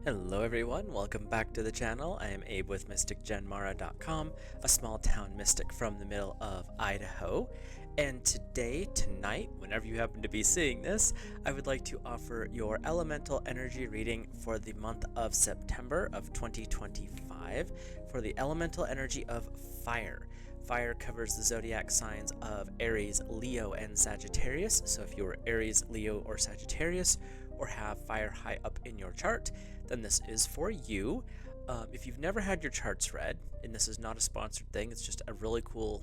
Hello everyone, welcome back to the channel. I am Abe with MysticGenMara.com, a small town mystic from the middle of Idaho. And tonight, whenever you happen to be seeing this, I would like to offer your elemental energy reading for the month of September of 2025 for the elemental energy of fire. Fire covers the zodiac signs of Aries, Leo, and Sagittarius. So if you're Aries, Leo, or Sagittarius, or have fire high up in your chart, then this is for you. If you've never had your charts read, and this is not a sponsored thing, it's just a really cool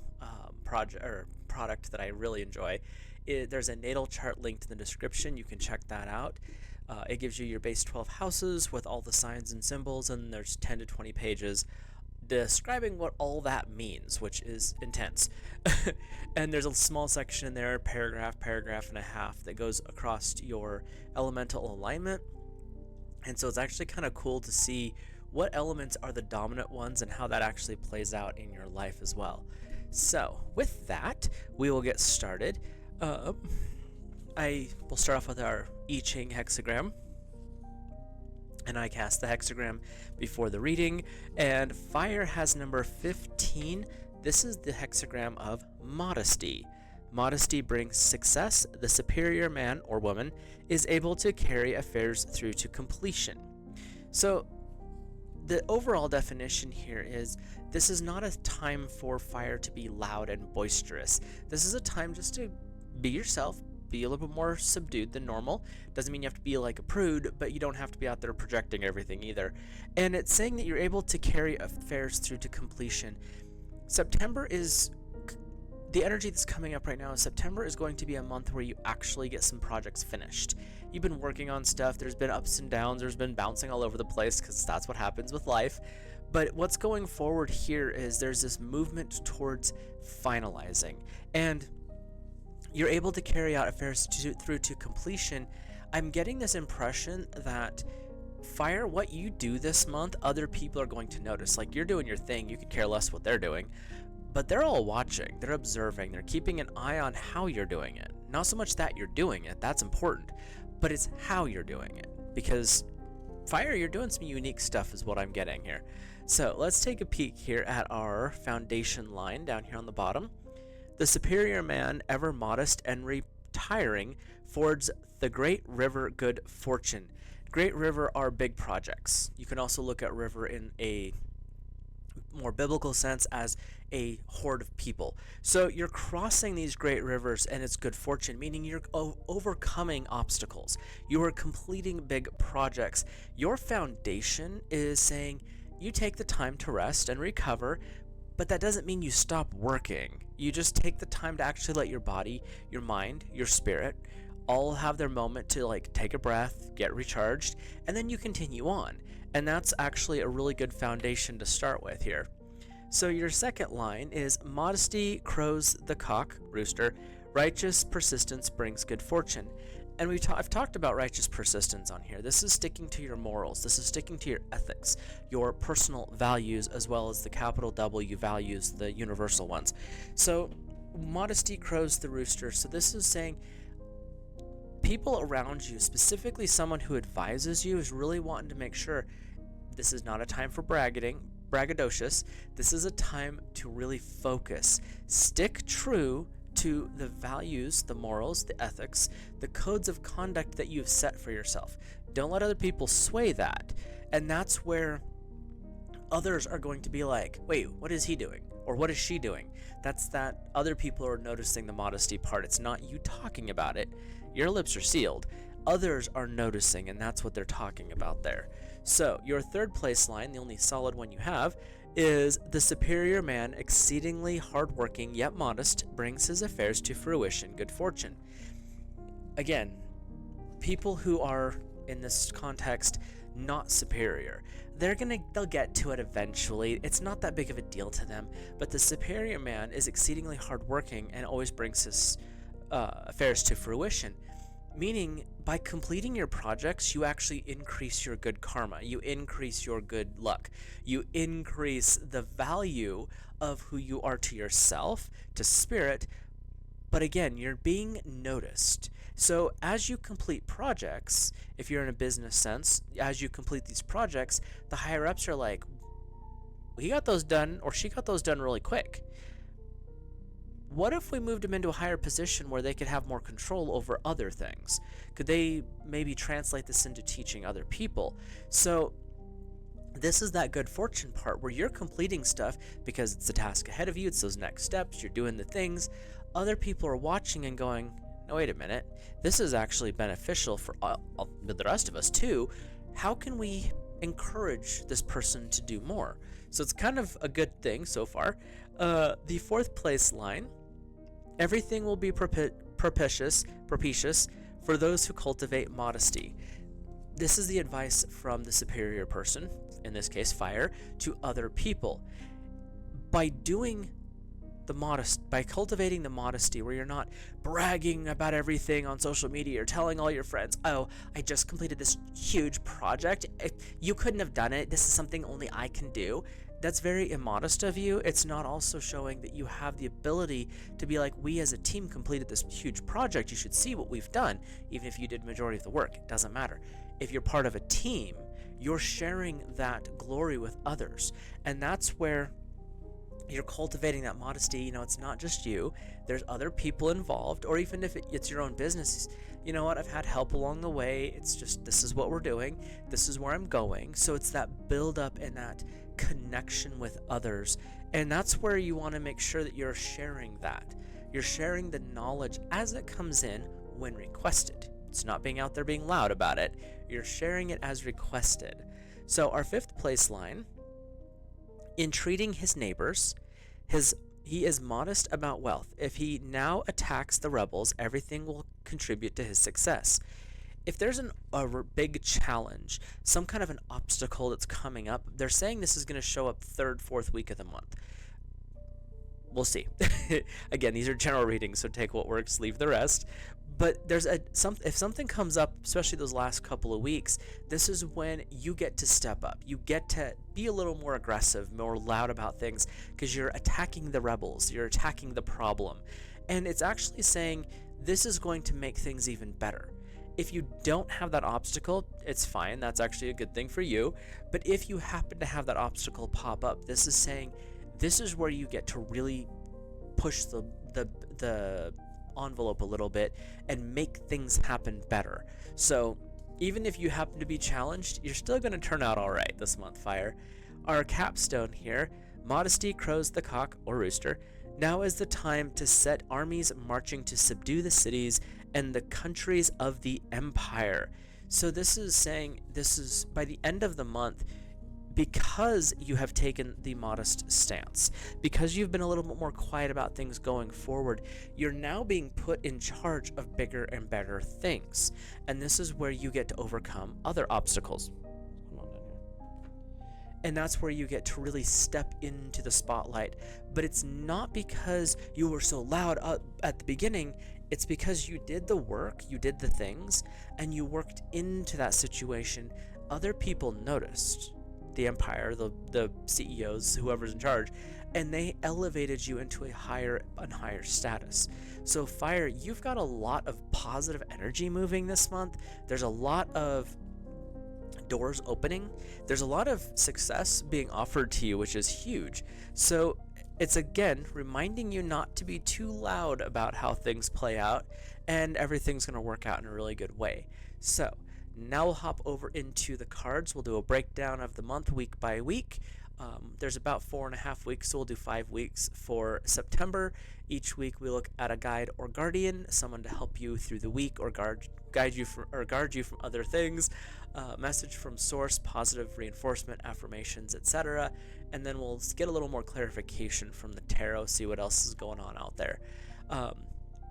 product that I really enjoy. There's a natal chart linked in the description. You can check that out. It gives you your base 12 houses with all the signs and symbols, and there's 10 to 20 pages describing what all that means, which is intense. And there's a small section in there, paragraph and a half, that goes across your elemental alignment. And so it's actually kind of cool to see what elements are the dominant ones and how that actually plays out in your life as well. So with that, we will get started. I will start off with our I-ching hexagram. And I cast the hexagram before the reading, and fire has number 15. This is the hexagram of modesty. Modesty brings success. The superior man or woman is able to carry affairs through to completion. So the overall definition here is this is not a time for fire to be loud and boisterous. This is a time just to be yourself, be a little bit more subdued than normal. Doesn't mean you have to be like a prude, but you don't have to be out there projecting everything either. And it's saying that you're able to carry affairs through to completion. September is the energy that's coming up right now. September is going to be a month where you actually get some projects finished. You've been working on stuff, there's been ups and downs, there's been bouncing all over the place because that's what happens with life. But what's going forward here is there's this movement towards finalizing, and you're able to carry out affairs through to completion. I'm getting this impression that fire, what you do this month, other people are going to notice. Like, you're doing your thing, you could care less what they're doing, but they're all watching, they're observing, they're keeping an eye on how you're doing it. Not so much that you're doing it, that's important, but it's how you're doing it. Because fire, you're doing some unique stuff is what I'm getting here. So let's take a peek here at our foundation line down here on the bottom. The superior man, ever modest and retiring, fords the great river good fortune. Great river are big projects. You can also look at river in a more biblical sense as a horde of people. So you're crossing these great rivers and it's good fortune, meaning you're overcoming obstacles. You are completing big projects. Your foundation is saying you take the time to rest and recover, but that doesn't mean you stop working. You just take the time to actually let your body, your mind, your spirit all have their moment to like take a breath, get recharged, and then you continue on. And that's actually a really good foundation to start with here. So your second line is modesty crows the cock, rooster, righteous persistence brings good fortune. And I've talked about righteous persistence on here. This is sticking to your morals. This is sticking to your ethics, your personal values, as well as the capital W values, the universal ones. So modesty crows the rooster. So this is saying people around you, specifically someone who advises you, is really wanting to make sure this is not a time for braggadocious. This is a time to really focus. Stick true to the values, the morals, the ethics, the codes of conduct that you've set for yourself. Don't let other people sway that. And that's where others are going to be like, wait, what is he doing? Or what is she doing? That's that other people are noticing the modesty part. It's not you talking about it. Your lips are sealed. Others are noticing, and that's what they're talking about there. So your third place line, the only solid one you have, is the superior man, exceedingly hardworking yet modest, brings his affairs to fruition, good fortune. Again, people who are in this context not superior, they'll get to it eventually. It's not that big of a deal to them. But the superior man is exceedingly hardworking and always brings his affairs to fruition. Meaning, by completing your projects, you actually increase your good karma, you increase your good luck, you increase the value of who you are to yourself, to spirit. But again, you're being noticed. So as you complete projects, if you're in a business sense, as you complete these projects, the higher ups are like, he got those done, or she got those done really quick. What if we moved them into a higher position where they could have more control over other things? Could they maybe translate this into teaching other people? So this is that good fortune part where you're completing stuff because it's the task ahead of you, it's those next steps, you're doing the things. Other people are watching and going, no, wait a minute, this is actually beneficial for the rest of us too. How can we encourage this person to do more? So it's kind of a good thing so far. The fourth place line, everything will be propitious for those who cultivate modesty. This is the advice from the superior person, in this case fire, to other people. By cultivating the modesty where you're not bragging about everything on social media or telling all your friends, oh, I just completed this huge project, you couldn't have done it, this is something only I can do. That's very immodest of you. It's not also showing that you have the ability to be like, we as a team completed this huge project, you should see what we've done. Even if you did majority of the work, it doesn't matter. If you're part of a team, you're sharing that glory with others, and that's where you're cultivating that modesty. It's not just you, there's other people involved, or even if it's your own business, you know what, I've had help along the way, it's just, this is what we're doing, this is where I'm going. So it's that build up and that connection with others, and that's where you want to make sure that you're sharing that. You're sharing the knowledge as it comes in when requested. It's not being out there being loud about it. You're sharing it as requested. So our fifth place line, in treating his neighbors, he is modest about wealth. If he now attacks the rebels, everything will contribute to his success. If there's a big challenge, some kind of an obstacle that's coming up, they're saying this is going to show up third, fourth week of the month. We'll see. Again, these are general readings, so take what works, leave the rest. But there's if something comes up, especially those last couple of weeks, this is when you get to step up. You get to be a little more aggressive, more loud about things, because you're attacking the rebels, you're attacking the problem. And it's actually saying this is going to make things even better. If you don't have that obstacle, it's fine. That's actually a good thing for you. But if you happen to have that obstacle pop up, this is saying this is where you get to really push the envelope a little bit and make things happen better. So even if you happen to be challenged, you're still going to turn out all right this month, fire. Our capstone here, modesty crows the cock or rooster. Now is the time to set armies marching to subdue the cities and the countries of the empire. So this is saying, this is by the end of the month, because you have taken the modest stance, because you've been a little bit more quiet about things going forward, you're now being put in charge of bigger and better things. And this is where you get to overcome other obstacles. And that's where you get to really step into the spotlight. But it's not because you were so loud at the beginning, it's because you did the work, you did the things, and you worked into that situation. Other people noticed. The empire, the CEOs, whoever's in charge, and they elevated you into a higher and higher status. So fire, you've got a lot of positive energy moving this month. There's a lot of doors opening. There's a lot of success being offered to you, which is huge. So it's again reminding you not to be too loud about how things play out, and everything's going to work out in a really good way. So now we'll hop over into the cards. We'll do a breakdown of the month week by week. There's about 4.5 weeks, so we'll do 5 weeks for September. Each week we look at a guide or guardian, someone to help you through the week or guide you from other things. Message from source, positive reinforcement, affirmations, etc. And then we'll get a little more clarification from the tarot, see what else is going on out there.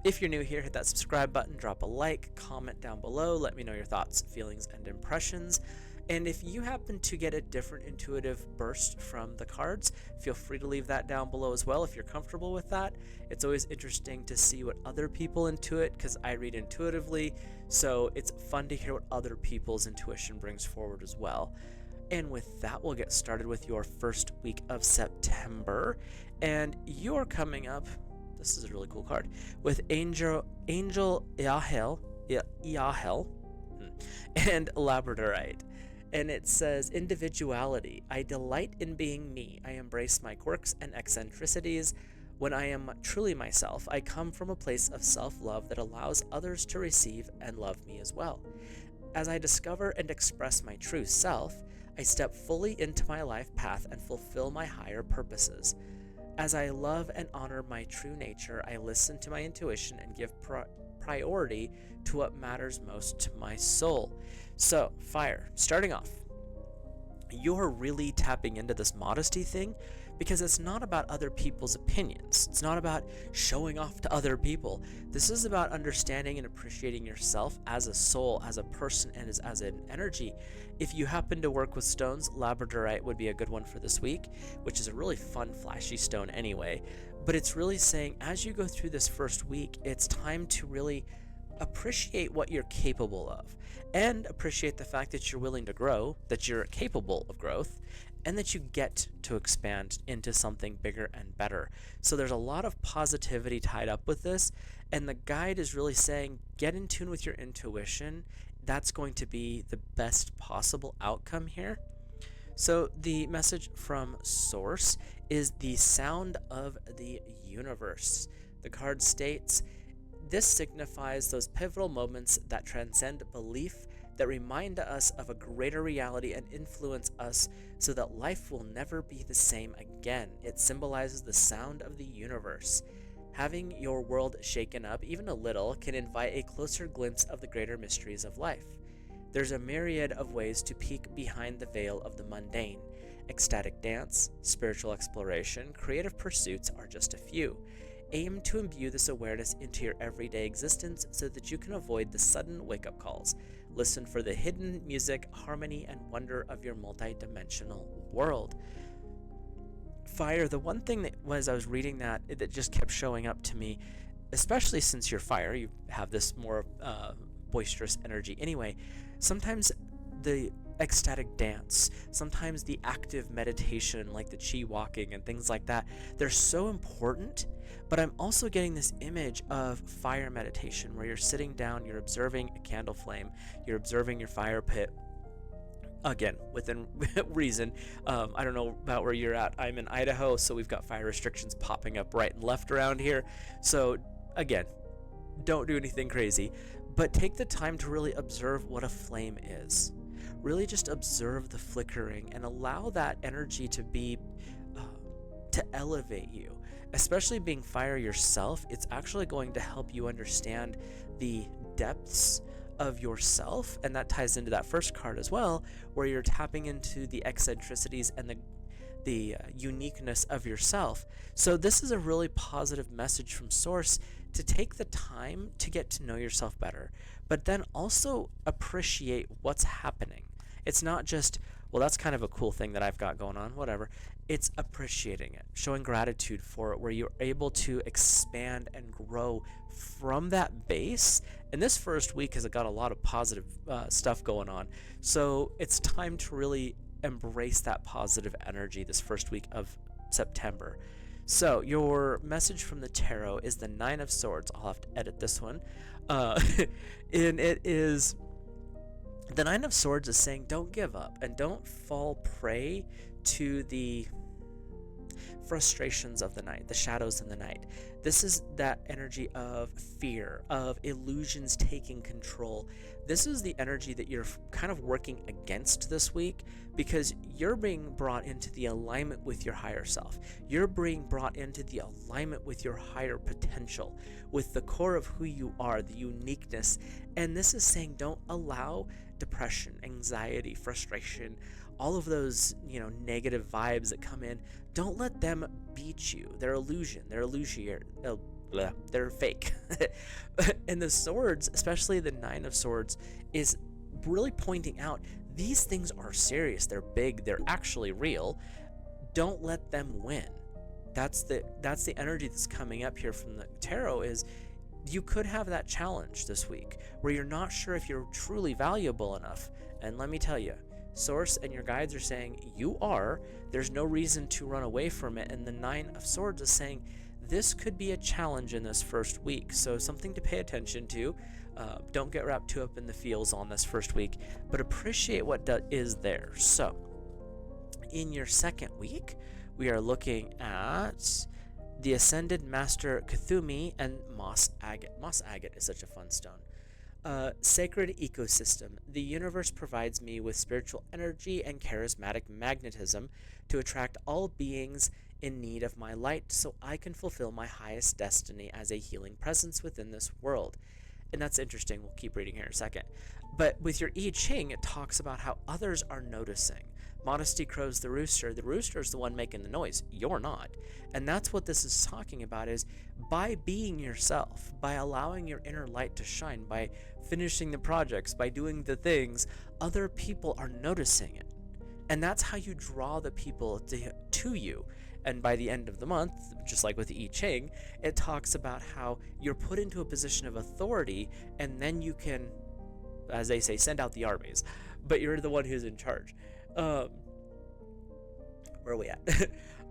If you're new here, hit that subscribe button, drop a like, comment down below, let me know your thoughts, feelings, and impressions. And if you happen to get a different intuitive burst from the cards, feel free to leave that down below as well if you're comfortable with that. It's always interesting to see what other people intuit, because I read intuitively, so it's fun to hear what other people's intuition brings forward as well. And with that, we'll get started with your first week of September. And you're coming up, this is a really cool card, with Angel Yahel Iahel, and Labradorite. And it says, individuality. I delight in being me. I embrace my quirks and eccentricities. When I am truly myself, I come from a place of self-love that allows others to receive and love me as well. As I discover and express my true self, I step fully into my life path and fulfill my higher purposes. As I love and honor my true nature, I listen to my intuition and give priority to what matters most to my soul. So, fire, starting off, you're really tapping into this modesty thing because it's not about other people's opinions. It's not about showing off to other people. This is about understanding and appreciating yourself as a soul, as a person, and as an energy. If you happen to work with stones, Labradorite would be a good one for this week, which is a really fun, flashy stone anyway. But it's really saying, as you go through this first week, it's time to really appreciate what you're capable of and appreciate the fact that you're willing to grow, that you're capable of growth, and that you get to expand into something bigger and better. So there's a lot of positivity tied up with this, and the guide is really saying, get in tune with your intuition. That's going to be the best possible outcome here. So the message from Source is the sound of the universe. The card states, this signifies those pivotal moments that transcend belief, that remind us of a greater reality and influence us so that life will never be the same again. It symbolizes the sound of the universe. Having your world shaken up even a little can invite a closer glimpse of the greater mysteries of life. There's a myriad of ways to peek behind the veil of the mundane. Ecstatic dance, spiritual exploration, creative pursuits are just a few. Aim to imbue this awareness into your everyday existence so that you can avoid the sudden wake-up calls. Listen for the hidden music, harmony, and wonder of your multi-dimensional world. Fire, the one thing that, as I was reading that just kept showing up to me, especially since you're fire, you have this more boisterous energy anyway. Sometimes the ecstatic dance, sometimes the active meditation like the chi walking and things like that, they're so important. But I'm also getting this image of fire meditation where you're sitting down, you're observing a candle flame, you're observing your fire pit. Again, within reason. I don't know about where you're at. I'm in Idaho, so we've got fire restrictions popping up right and left around here. So again, don't do anything crazy, but take the time to really observe what a flame is. Really just observe the flickering and allow that energy to be, to elevate you. Especially being fire yourself, it's actually going to help you understand the depths of yourself, and that ties into that first card as well, where you're tapping into the eccentricities and the uniqueness of yourself. So this is a really positive message from Source to take the time to get to know yourself better, but then also appreciate what's happening. It's not just, well, that's kind of a cool thing that I've got going on, whatever. It's appreciating it, showing gratitude for it, where you're able to expand and grow from that base. And this first week has got a lot of positive stuff going on. So it's time to really embrace that positive energy this first week of September. So your message from the tarot is the Nine of Swords. I'll have to edit this one. And it is, the Nine of Swords is saying don't give up and don't fall prey to the frustrations of the night, the shadows in the night. This is that energy of fear, of illusions taking control. This is the energy that you're kind of working against this week, because you're being brought into the alignment with your higher self. You're being brought into the alignment with your higher potential, with the core of who you are, the uniqueness. And this is saying don't allow depression, anxiety, frustration, all of those, negative vibes that come in. Don't let them beat you. They're illusion. They're illusory. They're fake. And the swords, especially the Nine of Swords, is really pointing out these things are serious. They're big. They're actually real. Don't let them win. That's the energy that's coming up here from the tarot. Is you could have that challenge this week where you're not sure if you're truly valuable enough. And let me tell you, Source and your guides are saying you are. There's no reason to run away from it. And the Nine of Swords is saying this could be a challenge in this first week. So something to pay attention to. Don't get wrapped too up in the feels on this first week, but appreciate what is there. So, in your second week, we are looking at the Ascended Master Kuthumi and Moss Agate. Moss Agate is such a fun stone. Sacred ecosystem. The universe provides me with spiritual energy and charismatic magnetism to attract all beings in need of my light so I can fulfill my highest destiny as a healing presence within this world. And that's interesting. We'll keep reading here in a second. But with your I-ching, it talks about how others are noticing. Modesty crows the rooster. The rooster is the one making the noise. You're not. And that's what this is talking about, is by being yourself, by allowing your inner light to shine, by finishing the projects, by doing the things, other people are noticing it. And that's how you draw the people to you. And by the end of the month, just like with the I-ching, it talks about how you're put into a position of authority, and then you can, as they say, send out the armies. But you're the one who's in charge. Where are we at?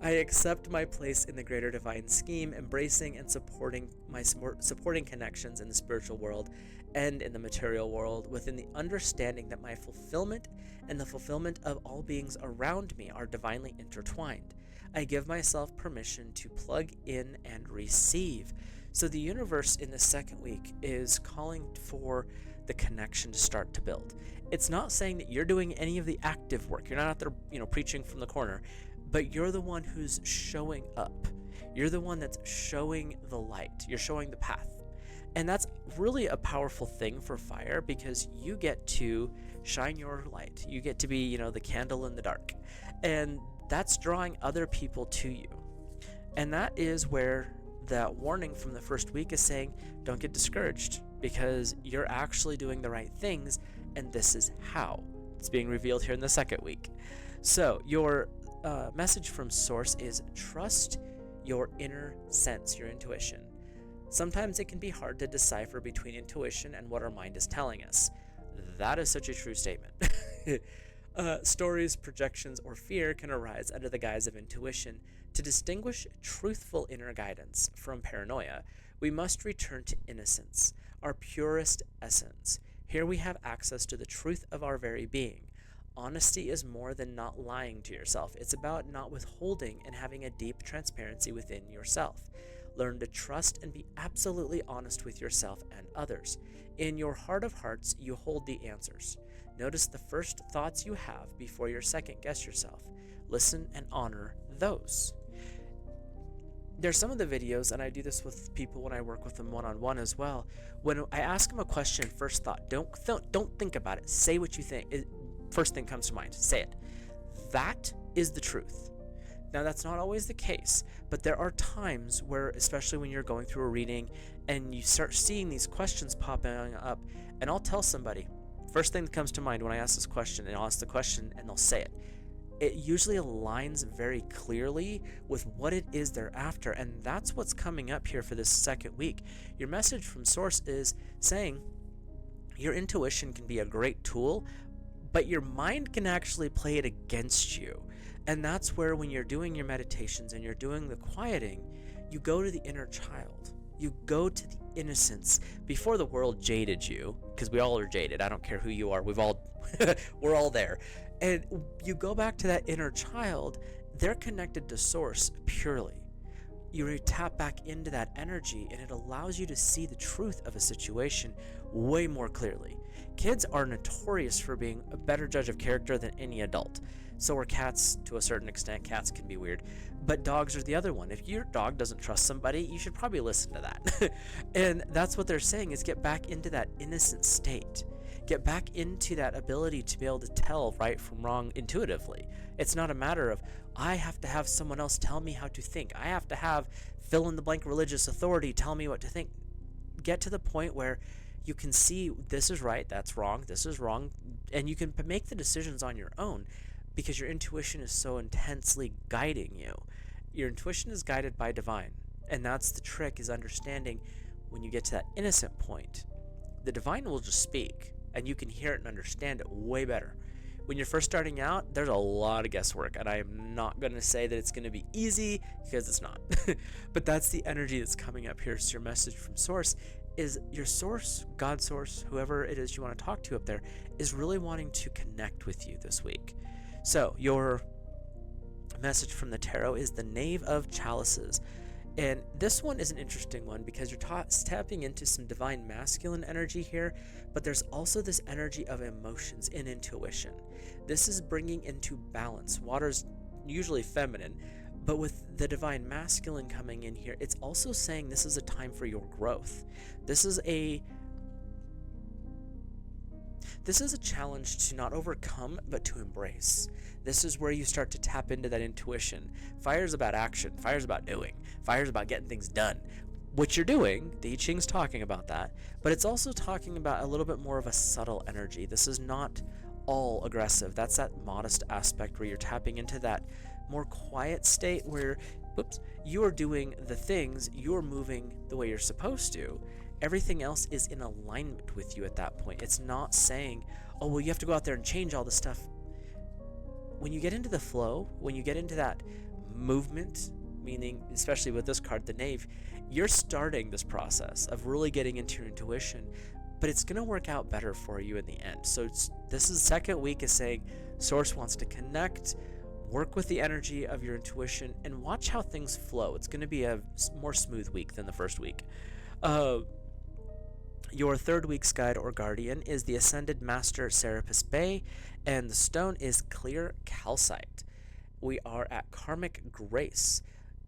I accept my place in the greater divine scheme, embracing and supporting connections in the spiritual world and in the material world, within the understanding that my fulfillment and the fulfillment of all beings around me are divinely intertwined. I give myself permission to plug in and receive. So the universe in the second week is calling for the connection to start to build. It's not saying that you're doing any of the active work. You're not out there, preaching from the corner, but you're the one who's showing up. You're the one that's showing the light. You're showing the path. And that's really a powerful thing for fire, because you get to shine your light. You get to be, the candle in the dark. And that's drawing other people to you. And that is where that warning from the first week is saying, don't get discouraged, because you're actually doing the right things, and this is how. It's being revealed here in the second week. So your message from Source is trust your inner sense, your intuition. Sometimes it can be hard to decipher between intuition and what our mind is telling us. That is such a true statement. Stories, projections, or fear can arise under the guise of intuition. To distinguish truthful inner guidance from paranoia, we must return to innocence, our purest essence. Here we have access to the truth of our very being. Honesty is more than not lying to yourself. It's about not withholding and having a deep transparency within yourself. Learn to trust and be absolutely honest with yourself and others. In your heart of hearts, you hold the answers. Notice the first thoughts you have before you second guess yourself. Listen and honor those. There's some of the videos, and I do this with people when I work with them one-on-one as well. When I ask them a question, first thought, don't think about it. Say what you think. First thing comes to mind. Say it. That is the truth. Now, that's not always the case, but there are times where, especially when you're going through a reading and you start seeing these questions popping up, and I'll tell somebody, first thing that comes to mind when I ask this question, and I'll ask the question and they'll say it. It usually aligns very clearly with what it is they're after, and that's what's coming up here for this second week. Your message from Source is saying your intuition can be a great tool, but your mind can actually play it against you. And that's where, when you're doing your meditations and you're doing the quieting, you go to the inner child. You go to the innocence before the world jaded you, because we all are jaded. I don't care who you are. We're all there. And you go back to that inner child. They're connected to Source purely. You tap back into that energy, and it allows you to see the truth of a situation way more clearly. Kids are notorious for being a better judge of character than any adult. So are cats to a certain extent. Cats can be weird. But dogs are the other one. If your dog doesn't trust somebody, you should probably listen to that. And that's what they're saying, is get back into that innocent state. Get back into that ability to be able to tell right from wrong intuitively. It's not a matter of, I have to have someone else tell me how to think. I have to have fill in the blank religious authority tell me what to think. Get to the point where you can see this is right, that's wrong, this is wrong, and you can make the decisions on your own, because your intuition is so intensely guiding you. Your intuition is guided by divine, and that's the trick, is understanding when you get to that innocent point, the divine will just speak, and you can hear it and understand it way better. When you're first starting out, there's a lot of guesswork, and I am not going to say that it's going to be easy, because it's not. But that's the energy that's coming up here. So your message from Source is your source, God source, whoever it is you want to talk to up there, is really wanting to connect with you this week. So your message from the tarot is the Knave of Chalices. And this one is an interesting one because you're tapping into some divine masculine energy here, but there's also this energy of emotions and intuition. This is bringing into balance. Water's usually feminine, but with the divine masculine coming in here, it's also saying this is a time for your growth. This is a challenge to not overcome, but to embrace. This is where you start to tap into that intuition. Fire's about action. Fire's about doing. Fire's about getting things done. What you're doing, the I-ching's talking about that, but it's also talking about a little bit more of a subtle energy. This is not all aggressive. That's that modest aspect where you're tapping into that more quiet state where, you are doing the things, you're moving the way you're supposed to. Everything else is in alignment with you at that point. It's not saying, oh, well, you have to go out there and change all this stuff. When you get into the flow, when you get into that movement, meaning, especially with this card, the Knave, you're starting this process of really getting into your intuition, but it's going to work out better for you in the end. So this is second week is saying Source wants to connect, work with the energy of your intuition, and watch how things flow. It's going to be a more smooth week than the first week. Your third week's guide or guardian is the Ascended Master Serapis Bey, and the stone is clear calcite. We are at Karmic Grace.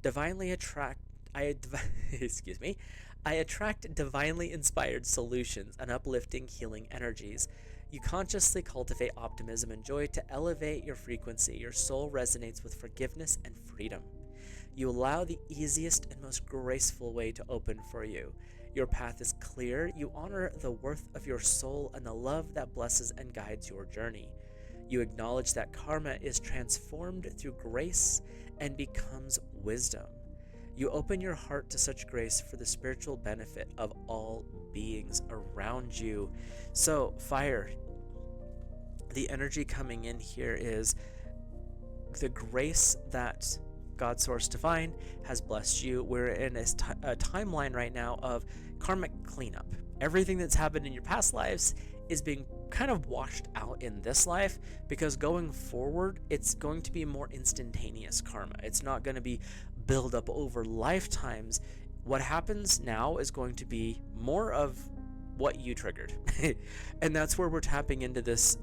I attract divinely inspired solutions and uplifting healing energies. You consciously cultivate optimism and joy to elevate your frequency. Your soul resonates with forgiveness and freedom. You allow the easiest and most graceful way to open for you. Your path is clear. You honor the worth of your soul and the love that blesses and guides your journey. You acknowledge that karma is transformed through grace and becomes wisdom. You open your heart to such grace for the spiritual benefit of all beings around you. So, fire, the energy coming in here is the grace that God Source Divine has blessed you. We're in a timeline right now of karmic cleanup. Everything that's happened in your past lives is being kind of washed out in this life, because going forward, it's going to be more instantaneous karma. It's not going to be build up over lifetimes. What happens now is going to be more of what you triggered. And that's where we're tapping into this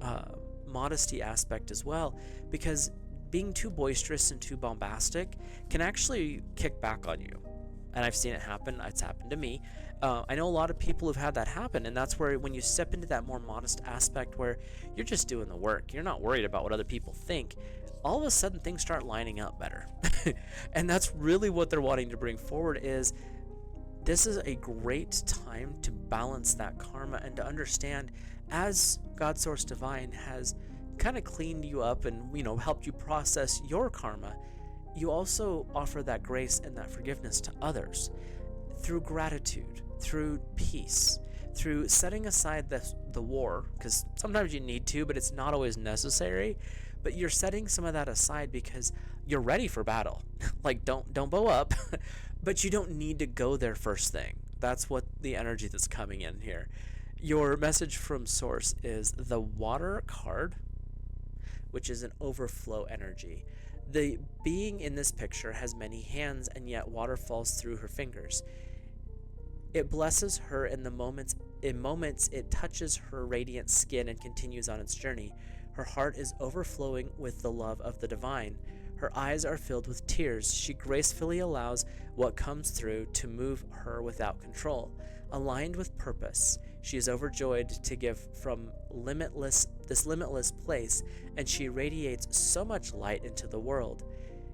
modesty aspect as well, because being too boisterous and too bombastic can actually kick back on you. And I've seen it happen. It's happened to me. I know a lot of people who've had that happen, and that's where when you step into that more modest aspect where you're just doing the work, you're not worried about what other people think, all of a sudden things start lining up better. And that's really what they're wanting to bring forward is this is a great time to balance that karma and to understand, as God Source Divine has kind of cleaned you up and, helped you process your karma, you also offer that grace and that forgiveness to others through gratitude, through peace, through setting aside the war, because sometimes you need to, but it's not always necessary. But you're setting some of that aside because you're ready for battle. Like, don't bow up, but you don't need to go there first thing. That's what the energy that's coming in here. Your message from Source is the Water card, which is an overflow energy. The being in this picture has many hands, and yet water falls through her fingers. It blesses her in moments it touches her radiant skin and continues on its journey. Her heart is overflowing with the love of the divine. Her eyes are filled with tears. She gracefully allows what comes through to move her without control. Aligned with purpose, she is overjoyed to give from this limitless place, and she radiates so much light into the world.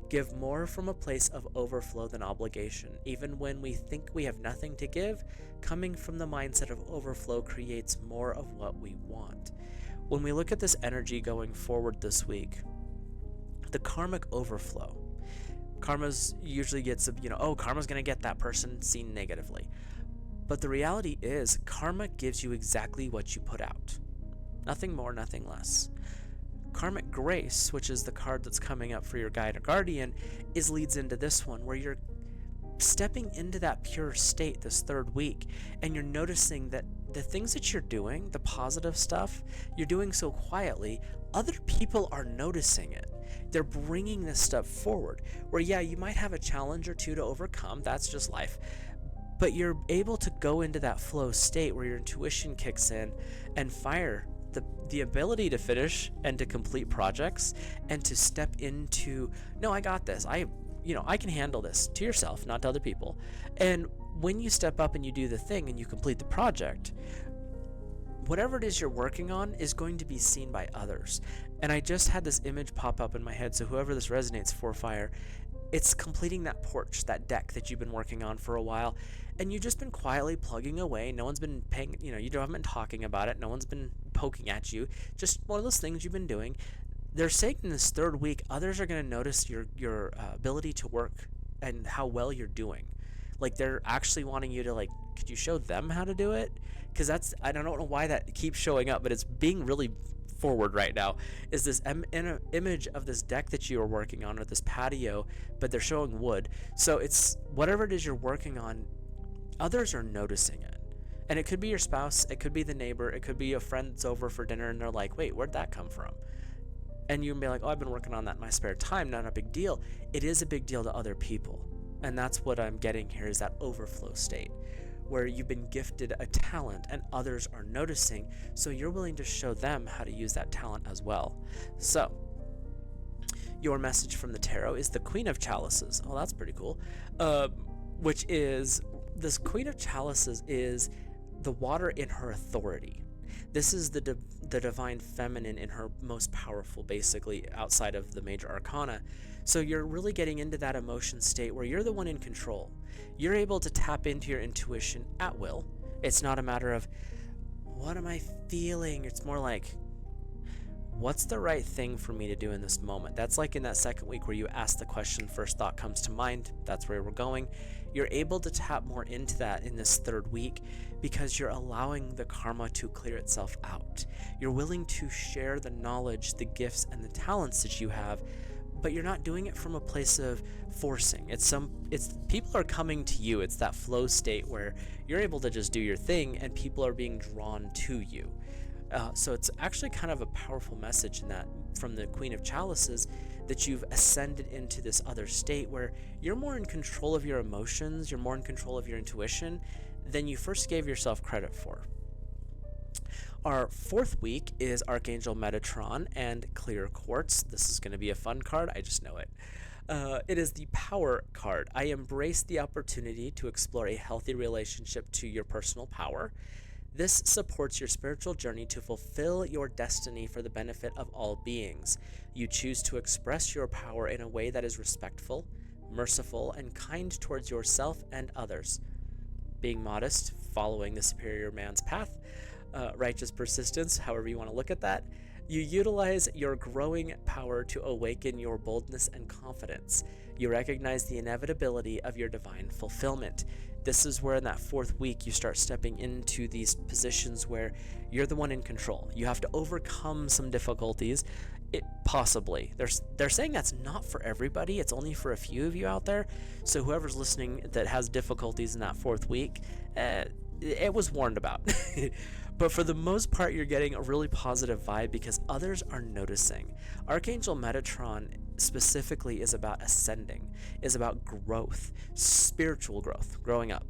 Give more from a place of overflow than obligation. Even when we think we have nothing to give, coming from the mindset of overflow creates more of what we want. When we look at this energy going forward this week, the karmic overflow, karma's usually gets, karma's going to get that person seen negatively. But the reality is, karma gives you exactly what you put out. Nothing more, nothing less. Karmic Grace, which is the card that's coming up for your guide or guardian, leads into this one where you're stepping into that pure state this third week, and you're noticing that the things that you're doing, the positive stuff, you're doing so quietly, other people are noticing it. They're bringing this stuff forward. Where, yeah, you might have a challenge or two to overcome, that's just life, but you're able to go into that flow state where your intuition kicks in and fire the ability to finish and to complete projects, and to step into, no, I got this. I can handle this, to yourself, not to other people. And when you step up and you do the thing and you complete the project, whatever it is you're working on is going to be seen by others. And I just had this image pop up in my head, so whoever this resonates for, fire, it's completing that porch, that deck that you've been working on for a while, and you've just been quietly plugging away. No one's been paying, you haven't been talking about it. No one's been poking at you. Just one of those things you've been doing. They're saying in this third week, others are going to notice your ability to work and how well you're doing. Like, they're actually wanting you to, like, could you show them how to do it? Because I don't know why that keeps showing up, but it's being really forward right now, is this image of this deck that you are working on, or this patio, but they're showing wood. So it's whatever it is you're working on, others are noticing it. And it could be your spouse, it could be the neighbor, it could be a friend that's over for dinner and they're like, wait, where'd that come from? And you can be like, oh, I've been working on that in my spare time, not a big deal. It is a big deal to other people. And that's what I'm getting here, is that overflow state, where you've been gifted a talent and others are noticing, so you're willing to show them how to use that talent as well. So, your message from the tarot is the Queen of Chalices. Oh, that's pretty cool. Which is, this Queen of Chalices is the water in her authority. This is the divine feminine in her most powerful, basically, outside of the major arcana. So you're really getting into that emotion state where you're the one in control. You're able to tap into your intuition at will. It's not a matter of, what am I feeling? It's more like, what's the right thing for me to do in this moment? That's like in that second week where you ask the question, first thought comes to mind. That's where we're going. You're able to tap more into that in this third week because you're allowing the karma to clear itself out. You're willing to share the knowledge, the gifts, and the talents that you have, but you're not doing it from a place of forcing. It's people are coming to you. It's that flow state where you're able to just do your thing and people are being drawn to you. So it's actually kind of a powerful message in that, from the Queen of Chalices, that you've ascended into this other state where you're more in control of your emotions, you're more in control of your intuition than you first gave yourself credit for. Our fourth week is Archangel Metatron and Clear Quartz. This is going to be a fun card, I just know it. It is the Power card. I embrace the opportunity to explore a healthy relationship to your personal power. This supports your spiritual journey to fulfill your destiny for the benefit of all beings. You choose to express your power in a way that is respectful, merciful, and kind towards yourself and others. Being modest, following the superior man's path, righteous persistence, however you want to look at that. You utilize your growing power to awaken your boldness and confidence. You recognize the inevitability of your divine fulfillment. This is where in that fourth week you start stepping into these positions where you're the one in control. You have to overcome some difficulties. Possibly. They're saying that's not for everybody. It's only for a few of you out there. So whoever's listening that has difficulties in that fourth week, it was warned about. But for the most part, you're getting a really positive vibe because others are noticing. Archangel Metatron specifically is about ascending, is about growth, spiritual growth, growing up.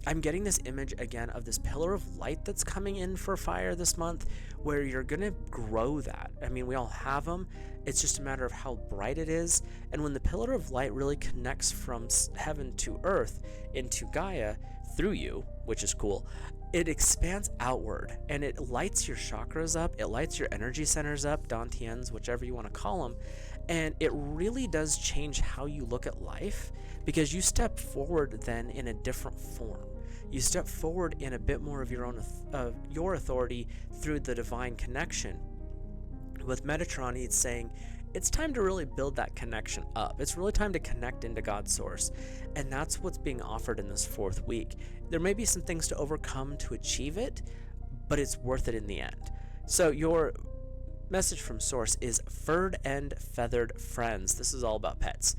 I'm getting this image again of this pillar of light that's coming in for fire this month, where you're going to grow that. I mean, we all have them. It's just a matter of how bright it is. And when the pillar of light really connects from heaven to earth into Gaia through you, which is cool, it expands outward and it lights your chakras up. It lights your energy centers up, dantians, whichever you want to call them. And it really does change how you look at life because you step forward then in a different form. You step forward in a bit more of your own your authority through the divine connection. With Metatron, it's saying it's time to really build that connection up. It's really time to connect into God's source. And that's what's being offered in this fourth week. There may be some things to overcome to achieve it, but it's worth it in the end. So your message from source is furred and feathered friends. This is all about pets.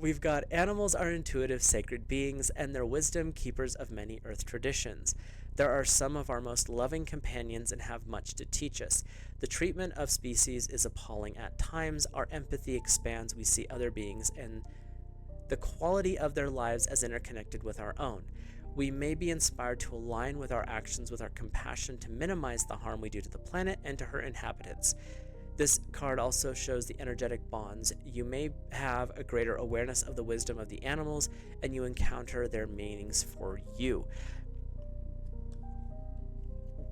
We've got animals are intuitive, sacred beings, and their wisdom keepers of many earth traditions. There are some of our most loving companions and have much to teach us. The treatment of species is appalling at times. Our empathy expands. We see other beings and the quality of their lives as interconnected with our own. We may be inspired to align with our actions with our compassion to minimize the harm we do to the planet and to her inhabitants. This card also shows the energetic bonds. You may have a greater awareness of the wisdom of the animals, and you encounter their meanings for you.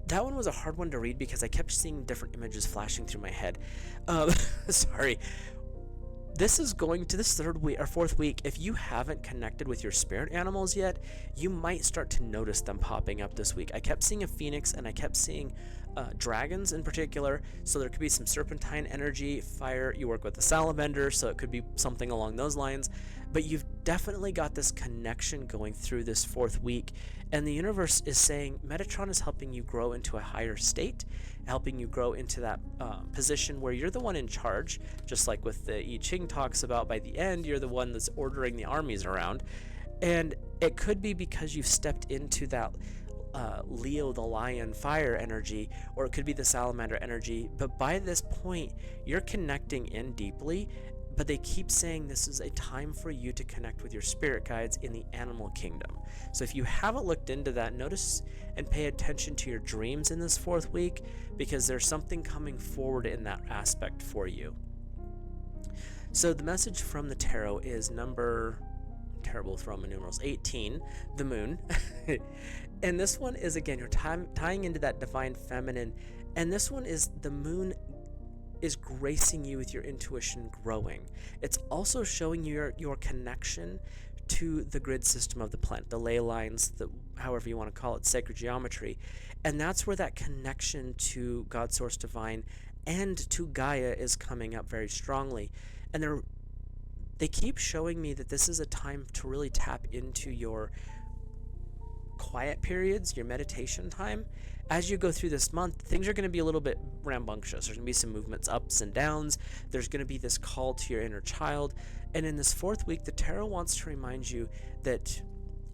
That one was a hard one to read because I kept seeing different images flashing through my head. Sorry. This is going to this third week or fourth week. If you haven't connected with your spirit animals yet, you might start to notice them popping up this week. I kept seeing a phoenix and I kept seeing dragons in particular. So there could be some serpentine energy, fire. You work with the salamander, so it could be something along those lines. But you've definitely got this connection going through this fourth week. And the universe is saying Metatron is helping you grow into a higher state, helping you grow into that position where you're the one in charge, just like with the I-ching talks about. By the end, you're the one that's ordering the armies around. And it could be because you've stepped into that Leo the lion fire energy, or it could be the salamander energy. But by this point, you're connecting in deeply. But they keep saying this is a time for you to connect with your spirit guides in the animal kingdom. So if you haven't looked into that, notice and pay attention to your dreams in this fourth week, because there's something coming forward in that aspect for you. So the message from the tarot is terrible with Roman numerals, 18, the moon. And this one is, again, you're tying into that divine feminine. And this one is the moon is gracing you with your intuition growing. It's also showing you your connection to the grid system of the planet, the ley lines, however you want to call it, sacred geometry. And that's where that connection to God, Source, Divine, and to Gaia is coming up very strongly. And they keep showing me that this is a time to really tap into your quiet periods, your meditation time. As you go through this month, things are going to be a little bit rambunctious. There's going to be some movements, ups and downs. There's going to be this call to your inner child. And in this fourth week, the tarot wants to remind you that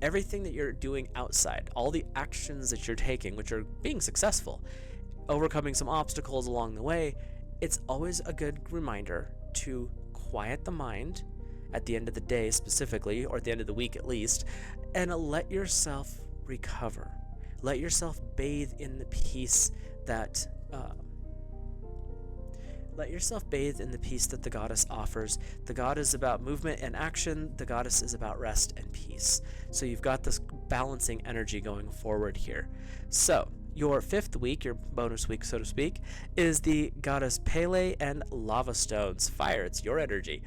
everything that you're doing outside, all the actions that you're taking, which are being successful, overcoming some obstacles along the way, it's always a good reminder to quiet the mind at the end of the day specifically, or at the end of the week at least, and let yourself recover. Let yourself bathe in the peace that the goddess offers. The god is about movement and action. The goddess is about rest and peace. So you've got this balancing energy going forward here. So your fifth week, your bonus week, so to speak, is the goddess Pele and lava stones. Fire, it's your energy.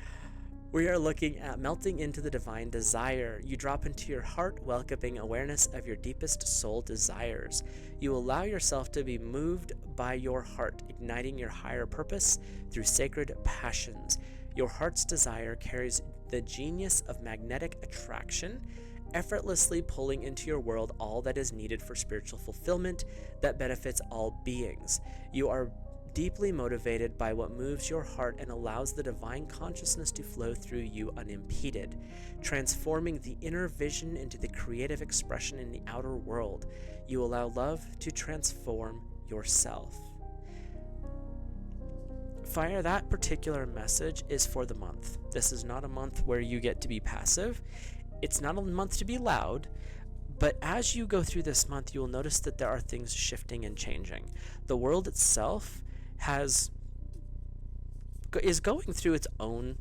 We are looking at melting into the divine desire. You drop into your heart, welcoming awareness of your deepest soul desires. You allow yourself to be moved by your heart, igniting your higher purpose through sacred passions. Your heart's desire carries the genius of magnetic attraction, effortlessly pulling into your world all that is needed for spiritual fulfillment that benefits all beings. You are deeply motivated by what moves your heart and allows the divine consciousness to flow through you unimpeded, transforming the inner vision into the creative expression in the outer world. You allow love to transform yourself. Fire, that particular message is for the month. This is not a month where you get to be passive. It's not a month to be loud. But as you go through this month, you will notice that there are things shifting and changing. The world itself is going through its own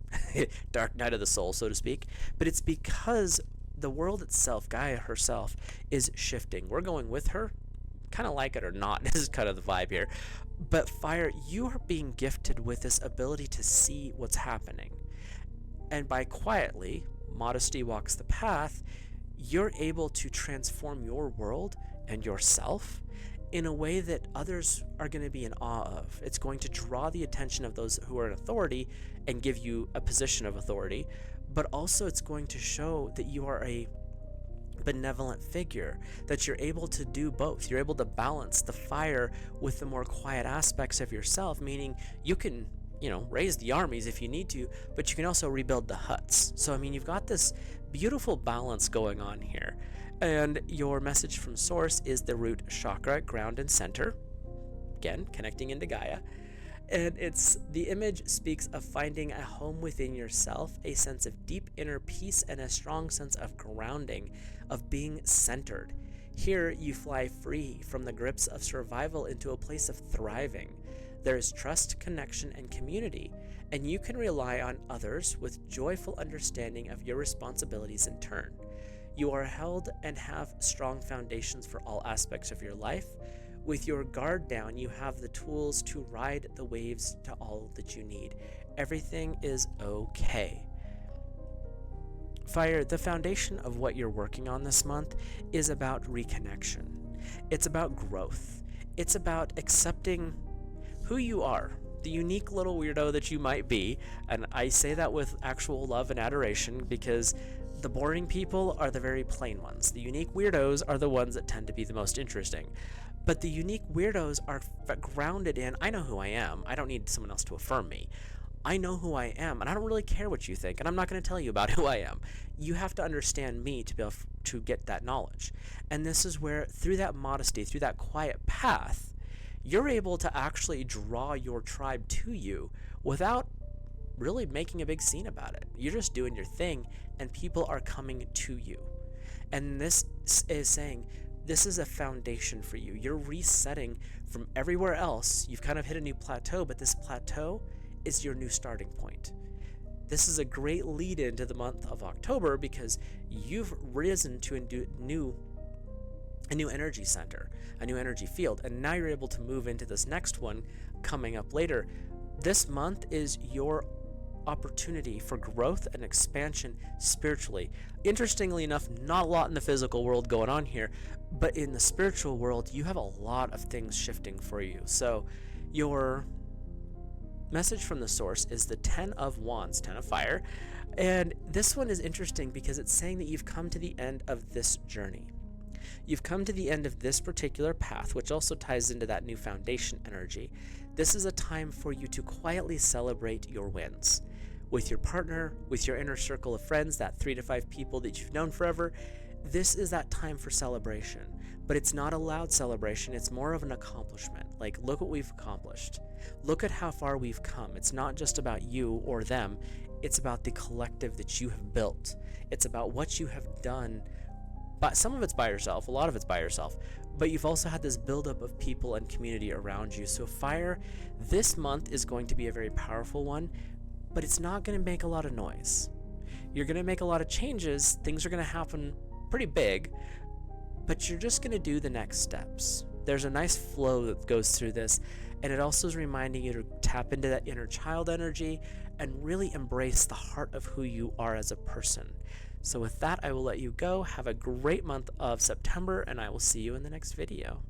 dark night of the soul, so to speak, but it's because the world itself, Gaia herself, is shifting. We're going with her, kind of like it or not. This is kind of the vibe here. But Fire, you are being gifted with this ability to see what's happening. And by quietly, Modesty walks the path, you're able to transform your world and yourself in a way that others are going to be in awe of. It's going to draw the attention of those who are in authority and give you a position of authority, but also it's going to show that you are a benevolent figure, that you're able to do both. You're able to balance the fire with the more quiet aspects of yourself, meaning you can raise the armies if you need to, but you can also rebuild the huts. So, I mean, you've got this beautiful balance going on here. And your message from Source is the root chakra, ground and center. Again, connecting into Gaia. And the image speaks of finding a home within yourself, a sense of deep inner peace, and a strong sense of grounding, of being centered. Here, you fly free from the grips of survival into a place of thriving. There is trust, connection, and community, and you can rely on others with joyful understanding of your responsibilities in turn. You are held and have strong foundations for all aspects of your life. With your guard down, you have the tools to ride the waves to all that you need. Everything is okay. Fire, the foundation of what you're working on this month is about reconnection. It's about growth. It's about accepting who you are, the unique little weirdo that you might be. And I say that with actual love and adoration, because the boring people are the very plain ones. The unique weirdos are the ones that tend to be the most interesting. But the unique weirdos are grounded in, I know who I am. I don't need someone else to affirm me. I know who I am, and I don't really care what you think, and I'm not going to tell you about who I am. You have to understand me to be able to get that knowledge. And this is where, through that modesty, through that quiet path, you're able to actually draw your tribe to you without really making a big scene about it. You're just doing your thing, and people are coming to you. And this is saying, this is a foundation for you. You're resetting from everywhere else. You've kind of hit a new plateau, but this plateau is your new starting point. This is a great lead into the month of October, because you've risen to a new energy center, a new energy field, and now you're able to move into this next one coming up later. This month is your opportunity for growth and expansion spiritually. Interestingly enough, not a lot in the physical world going on here, but in the spiritual world, you have a lot of things shifting for you. So your message from the Source is the 10 of Wands, 10 of fire. And this one is interesting because it's saying that you've come to the end of this journey. You've come to the end of this particular path, which also ties into that new foundation energy. This is a time for you to quietly celebrate your wins. With your partner, with your inner circle of friends, that 3 to 5 people that you've known forever, this is that time for celebration. But it's not a loud celebration, it's more of an accomplishment. Like, look what we've accomplished. Look at how far we've come. It's not just about you or them, it's about the collective that you have built. It's about what you have done. But some of it's by yourself, a lot of it's by yourself, but you've also had this buildup of people and community around you. So fire, this month is going to be a very powerful one, but it's not going to make a lot of noise. You're going to make a lot of changes, things are going to happen pretty big, but you're just going to do the next steps. There's a nice flow that goes through this, and it also is reminding you to tap into that inner child energy and really embrace the heart of who you are as a person. So with that, I will let you go. Have a great month of September, and I will see you in the next video.